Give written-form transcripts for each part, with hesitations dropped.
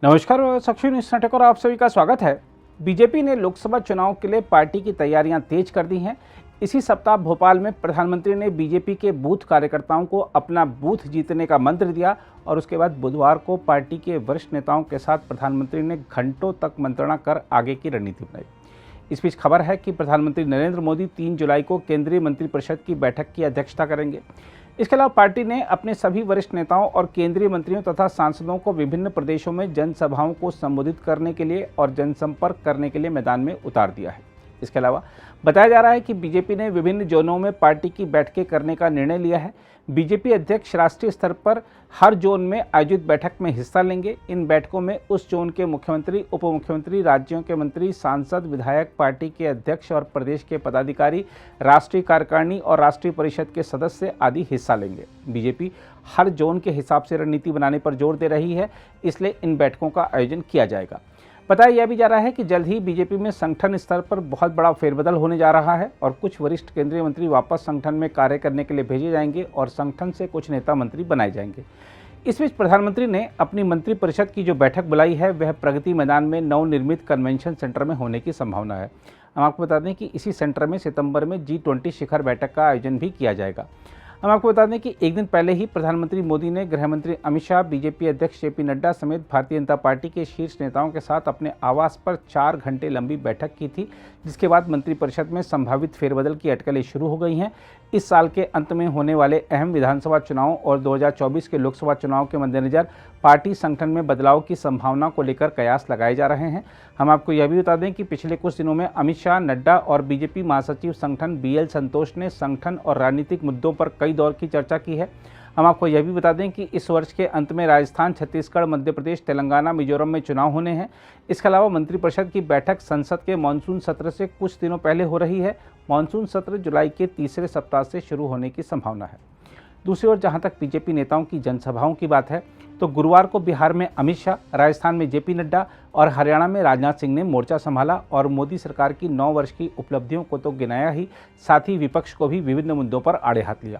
नमस्कार, साक्षी न्यूज नाटक और आप सभी का स्वागत है। बीजेपी ने लोकसभा चुनाव के लिए पार्टी की तैयारियां तेज कर दी हैं। इसी सप्ताह भोपाल में प्रधानमंत्री ने बीजेपी के बूथ कार्यकर्ताओं को अपना बूथ जीतने का मंत्र दिया और उसके बाद बुधवार को पार्टी के वरिष्ठ नेताओं के साथ प्रधानमंत्री ने घंटों तक मंत्रणा कर आगे की रणनीति बनाई। इस बीच खबर है कि प्रधानमंत्री नरेंद्र मोदी 3 जुलाई को केंद्रीय मंत्रिपरिषद की बैठक की अध्यक्षता करेंगे। इसके अलावा पार्टी ने अपने सभी वरिष्ठ नेताओं और केंद्रीय मंत्रियों तथा सांसदों को विभिन्न प्रदेशों में जनसभाओं को संबोधित करने के लिए और जनसंपर्क करने के लिए मैदान में उतार दिया है। इसके अलावा बताया जा रहा है कि बीजेपी ने विभिन्न जोनों में पार्टी की बैठकें करने का निर्णय लिया है। बीजेपी अध्यक्ष राष्ट्रीय स्तर पर हर जोन में आयोजित बैठक में हिस्सा लेंगे। इन बैठकों में उस जोन के मुख्यमंत्री, उप मुख्यमंत्री, राज्यों के मंत्री, सांसद, विधायक, पार्टी के अध्यक्ष और प्रदेश के पदाधिकारी, राष्ट्रीय कार्यकारिणी और राष्ट्रीय परिषद के सदस्य आदि हिस्सा लेंगे। बीजेपी हर जोन के हिसाब से रणनीति बनाने पर जोर दे रही है, इसलिए इन बैठकों का आयोजन किया जाएगा। बताया यह भी जा रहा है कि जल्द ही बीजेपी में संगठन स्तर पर बहुत बड़ा फेरबदल होने जा रहा है और कुछ वरिष्ठ केंद्रीय मंत्री वापस संगठन में कार्य करने के लिए भेजे जाएंगे और संगठन से कुछ नेता मंत्री बनाए जाएंगे। इस बीच प्रधानमंत्री ने अपनी मंत्रिपरिषद की जो बैठक बुलाई है वह प्रगति मैदान में नवनिर्मित कन्वेंशन सेंटर में होने की संभावना है। हम आपको बता दें कि इसी सेंटर में सितंबर में G20 शिखर बैठक का आयोजन भी किया जाएगा। हम आपको बता दें कि एक दिन पहले ही प्रधानमंत्री मोदी ने गृह मंत्री अमित शाह, बीजेपी अध्यक्ष JP नड्डा समेत भारतीय जनता पार्टी के शीर्ष नेताओं के साथ अपने आवास पर 4 घंटे लंबी बैठक की थी, जिसके बाद मंत्रिपरिषद में संभावित फेरबदल की अटकलें शुरू हो गई हैं। इस साल के अंत में होने वाले अहम विधानसभा चुनाव और 2024 के लोकसभा चुनाव के मद्देनजर पार्टी संगठन में बदलाव की संभावना को लेकर कयास लगाए जा रहे हैं। हम आपको यह भी बता दें कि पिछले कुछ दिनों में अमित शाह, नड्डा और बीजेपी महासचिव संगठन BL संतोष ने संगठन और राजनीतिक मुद्दों पर कई दौर की चर्चा की है। हम आपको यह भी बता दें कि इस वर्ष के अंत में राजस्थान, छत्तीसगढ़, मध्य प्रदेश, तेलंगाना, मिजोरम में चुनाव होने हैं। इसके अलावा मंत्रिपरिषद की बैठक संसद के मानसून सत्र से कुछ दिनों पहले हो रही है। मानसून सत्र जुलाई के तीसरे सप्ताह से शुरू होने की संभावना है। दूसरी ओर जहां तक बीजेपी नेताओं की जनसभाओं की बात है तो गुरुवार को बिहार में अमित शाह, राजस्थान में JP नड्डा और हरियाणा में राजनाथ सिंह ने मोर्चा संभाला और मोदी सरकार की 9 वर्ष की उपलब्धियों को तो गिनाया ही, साथ ही विपक्ष को भी विभिन्न मुद्दों पर आड़े हाथ लिया।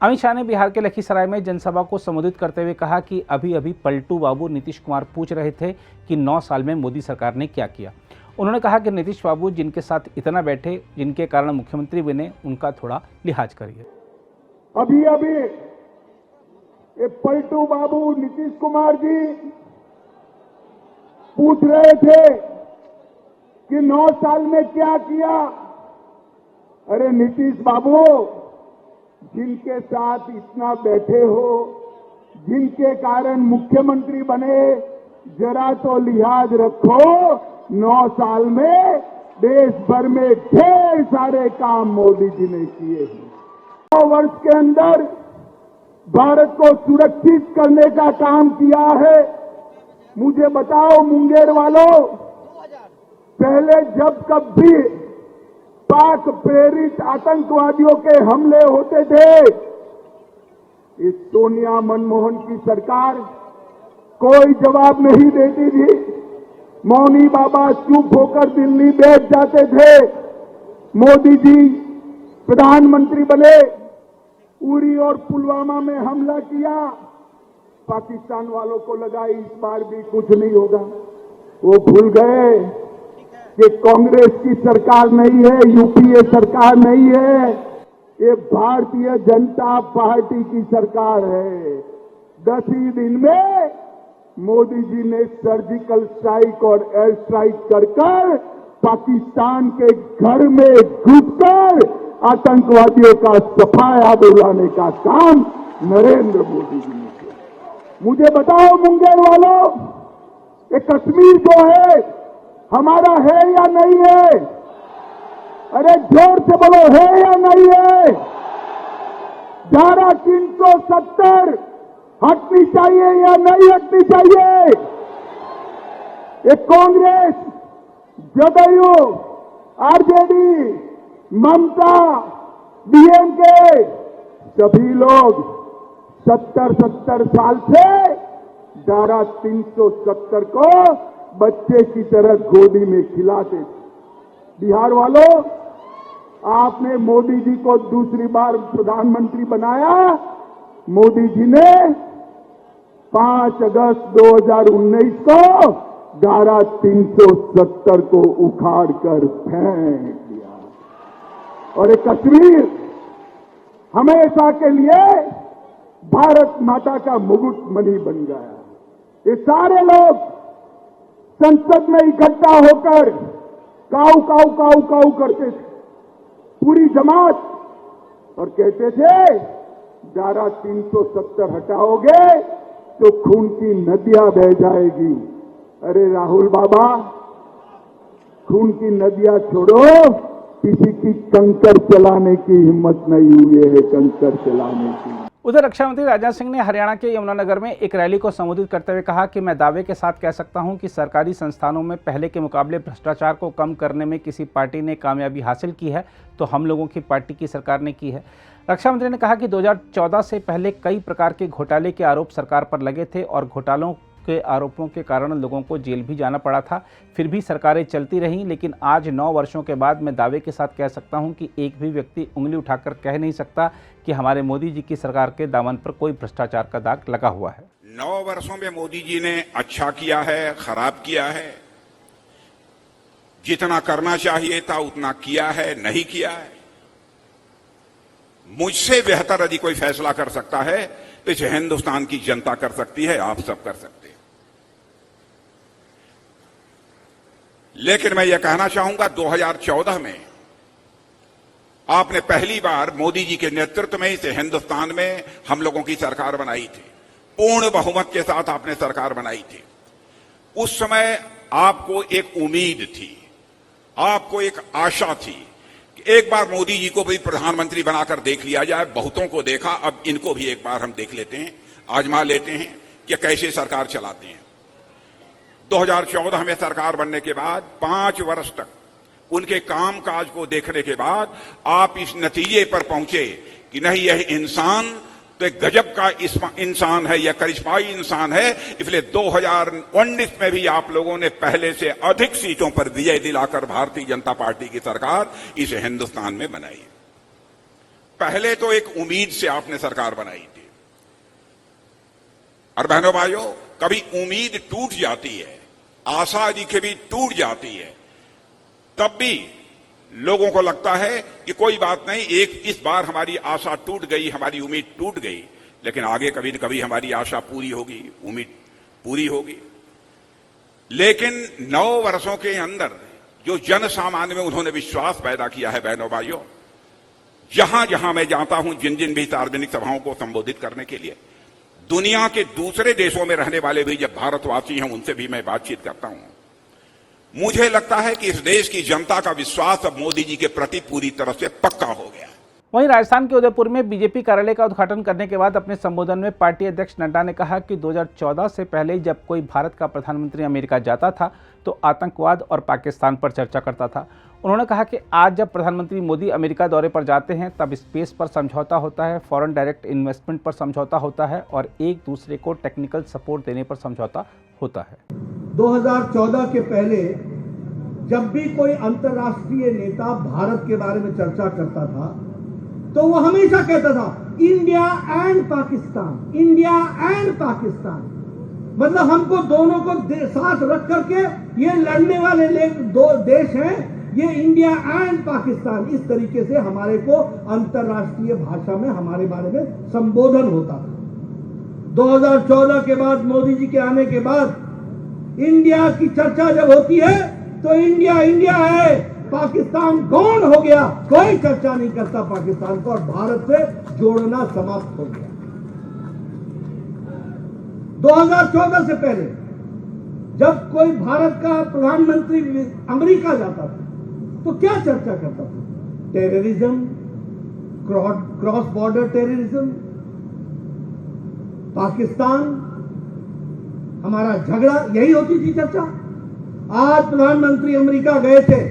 अमित शाह ने बिहार के लखीसराय में जनसभा को संबोधित करते हुए कहा कि अभी अभी पलटू बाबू नीतीश कुमार पूछ रहे थे कि 9 साल में मोदी सरकार ने क्या किया। उन्होंने कहा कि नीतीश बाबू जिनके साथ इतना बैठे, जिनके कारण मुख्यमंत्री बने, उनका थोड़ा लिहाज करिए। अभी अभी ये पलटू बाबू नीतीश कुमार जी पूछ रहे थे कि 9 साल में क्या किया। अरे नीतीश बाबू, जिनके साथ इतना बैठे हो, जिनके कारण मुख्यमंत्री बने, जरा तो लिहाज रखो। 9 साल में देश भर में ढेर सारे काम मोदी जी ने किए हैं। 9 वर्ष के अंदर भारत को सुरक्षित करने का काम किया है। मुझे बताओ मुंगेर वालों, पहले जब कभी पाक प्रेरित आतंकवादियों के हमले होते थे, इस सोनिया मनमोहन की सरकार कोई जवाब नहीं देती थी। मौनी बाबा चुप होकर दिल्ली बैठ जाते थे। मोदी जी प्रधानमंत्री बने, उरी और पुलवामा में हमला किया। पाकिस्तान वालों को लगा इस बार भी कुछ नहीं होगा। वो भूल गए कि कांग्रेस की सरकार नहीं है, UPA सरकार नहीं है, ये भारतीय जनता पार्टी की सरकार है। 10 ही दिन में मोदी जी ने सर्जिकल स्ट्राइक और एयर स्ट्राइक कर पाकिस्तान के घर में घुसकर आतंकवादियों का सफाया बुलाने का काम नरेंद्र मोदी जी ने किया। मुझे बताओ मुंगेर वालों, ये कश्मीर जो है हमारा है या नहीं है? अरे जोर से बोलो, है या नहीं है? धारा 370 हटनी चाहिए या नहीं हटनी चाहिए? ये कांग्रेस, जदयू, RJD, ममता, DMK सभी लोग 70 साल से धारा 370 को बच्चे की तरह गोदी में खिलाते थे। बिहार वालों, आपने मोदी जी को दूसरी बार प्रधानमंत्री बनाया। मोदी जी ने 5 अगस्त 2019 को धारा 370 को उखाड़ कर फेंक दिया और ये कश्मीर हमेशा के लिए भारत माता का मुकुट मणि बन गया। ये सारे लोग संसद में इकट्ठा होकर काऊ काऊ काऊ काऊ करते थे, पूरी जमात, और कहते थे धारा 370 हटाओगे तो खून की नदियां बह जाएगी। अरे राहुल बाबा, खून की नदियां छोड़ो, किसी की कंकर चलाने की हिम्मत नहीं हुई है, कंकर चलाने की। उधर रक्षा मंत्री राजनाथ सिंह ने हरियाणा के यमुनानगर में एक रैली को संबोधित करते हुए कहा कि मैं दावे के साथ कह सकता हूं कि सरकारी संस्थानों में पहले के मुकाबले भ्रष्टाचार को कम करने में किसी पार्टी ने कामयाबी हासिल की है तो हम लोगों की पार्टी की सरकार ने की है। रक्षा मंत्री ने कहा कि 2014 से पहले कई प्रकार के घोटाले के आरोप सरकार पर लगे थे और घोटालों के आरोपों के कारण लोगों को जेल भी जाना पड़ा था, फिर भी सरकारें चलती रहीं। लेकिन आज 9 वर्षों के बाद मैं दावे के साथ कह सकता हूं कि एक भी व्यक्ति उंगली उठाकर कह नहीं सकता कि हमारे मोदी जी की सरकार के दामन पर कोई भ्रष्टाचार का दाग लगा हुआ है। 9 वर्षों में मोदी जी ने अच्छा किया है, खराब किया है, जितना करना चाहिए था उतना किया है, नहीं किया है। मुझसे बेहतर यदि कोई फैसला कर सकता है तो इसे हिंदुस्तान की जनता कर सकती है, आप सब कर सकते हैं। लेकिन मैं यह कहना चाहूंगा 2014 में आपने पहली बार मोदी जी के नेतृत्व में इसे हिंदुस्तान में हम लोगों की सरकार बनाई थी, पूर्ण बहुमत के साथ आपने सरकार बनाई थी। उस समय आपको एक उम्मीद थी, आपको एक आशा थी कि एक बार मोदी जी को भी प्रधानमंत्री बनाकर देख लिया जाए। बहुतों को देखा, अब इनको भी एक बार हम देख लेते हैं, आजमा लेते हैं कि कैसे सरकार चलाते हैं। 2014 में सरकार बनने के बाद 5 वर्ष तक उनके कामकाज को देखने के बाद आप इस नतीजे पर पहुंचे कि नहीं, यह इंसान तो एक गजब का इंसान है, यह करिश्माई इंसान है। इसलिए 2019 में भी आप लोगों ने पहले से अधिक सीटों पर विजय दिलाकर भारतीय जनता पार्टी की सरकार इसे हिंदुस्तान में बनाई। पहले तो एक उम्मीद से आपने सरकार बनाई थी, और बहनों भाइयों, कभी उम्मीद टूट जाती है, आशा यदि कभी टूट जाती है, तब भी लोगों को लगता है कि कोई बात नहीं, इस बार हमारी आशा टूट गई, हमारी उम्मीद टूट गई, लेकिन आगे कभी न कभी हमारी आशा पूरी होगी, उम्मीद पूरी होगी। लेकिन 9 वर्षों के अंदर जो जन सामान्य में उन्होंने विश्वास पैदा किया है, बहनों भाइयों, जहां जहां मैं जाता हूं, जिन जिन भी सार्वजनिक सभाओं को संबोधित करने के लिए, दुनिया के दूसरे देशों में रहने वाले भी जब भारतवासी हैं उनसे भी मैं बातचीत करता हूं, मुझे लगता है कि इस देश की जनता का विश्वास अब मोदी जी के प्रति पूरी तरह से पक्का हो गया। वहीं राजस्थान के उदयपुर में बीजेपी कार्यालय का उद्घाटन करने के बाद अपने संबोधन में पार्टी अध्यक्ष नड्डा ने कहा कि 2014 से पहले जब कोई भारत का प्रधानमंत्री अमेरिका जाता था तो आतंकवाद और पाकिस्तान पर चर्चा करता था। उन्होंने कहा कि आज जब प्रधानमंत्री मोदी अमेरिका दौरे पर जाते हैं तब स्पेस पर समझौता होता है, फॉरेन डायरेक्ट इन्वेस्टमेंट पर समझौता होता है और एक दूसरे को टेक्निकल सपोर्ट देने पर समझौता होता है। 2014 के पहले जब भी कोई अंतर्राष्ट्रीय नेता भारत के बारे में चर्चा करता था तो वो हमेशा कहता था India and Pakistan, India and Pakistan. मतलब हमको दोनों को साथ रख करके ये लड़ने वाले 2 देश हैं, ये इंडिया एंड पाकिस्तान, इस तरीके से हमारे को अंतर्राष्ट्रीय भाषा में हमारे बारे में संबोधन होता था। 2014 के बाद, मोदी जी के आने के बाद इंडिया की चर्चा जब होती है तो इंडिया इंडिया है, पाकिस्तान कौन हो गया, कोई चर्चा नहीं करता पाकिस्तान को, और भारत से जोड़ना समाप्त हो गया। 2014 से पहले जब कोई भारत का प्रधानमंत्री अमेरिका जाता था तो क्या चर्चा करता था? Terrorism, cross border terrorism, Pakistan, हमारा झगड़ा, यही होती थी चर्चा। आज प्रधानमंत्री अमेरिका गए थे,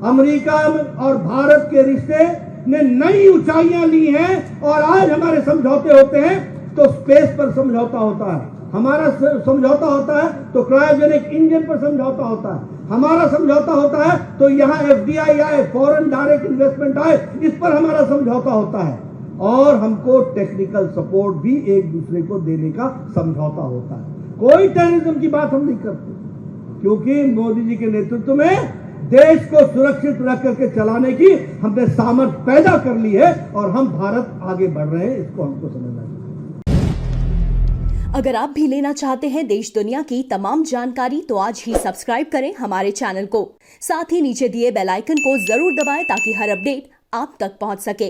अमेरिका और भारत के रिश्ते ने नई ऊंचाइयां ली हैं और आज हमारे समझौते होते हैं तो स्पेस पर समझौता होता है, हमारा समझौता होता है तो क्रायोजेनिक इंजन पर समझौता होता है, हमारा समझौता होता है तो यहां FDI आए, फॉरेन डायरेक्ट इन्वेस्टमेंट आए, इस पर हमारा समझौता होता है। और हमको टेक्निकल सपोर्ट भी एक दूसरे को देने का समझौता होता है। कोई टेररिज्म की बात हम नहीं करते, क्योंकि मोदी जी के नेतृत्व में देश को सुरक्षित रख करके चलाने की हमने सामर्थ्य पैदा कर ली है और हम भारत आगे बढ़ रहे हैं, इसको हमको समझना चाहिए। अगर आप भी लेना चाहते हैं देश दुनिया की तमाम जानकारी तो आज ही सब्सक्राइब करें हमारे चैनल को। साथ ही नीचे दिए बेल आइकन को जरूर दबाएं ताकि हर अपडेट आप तक पहुंच सके।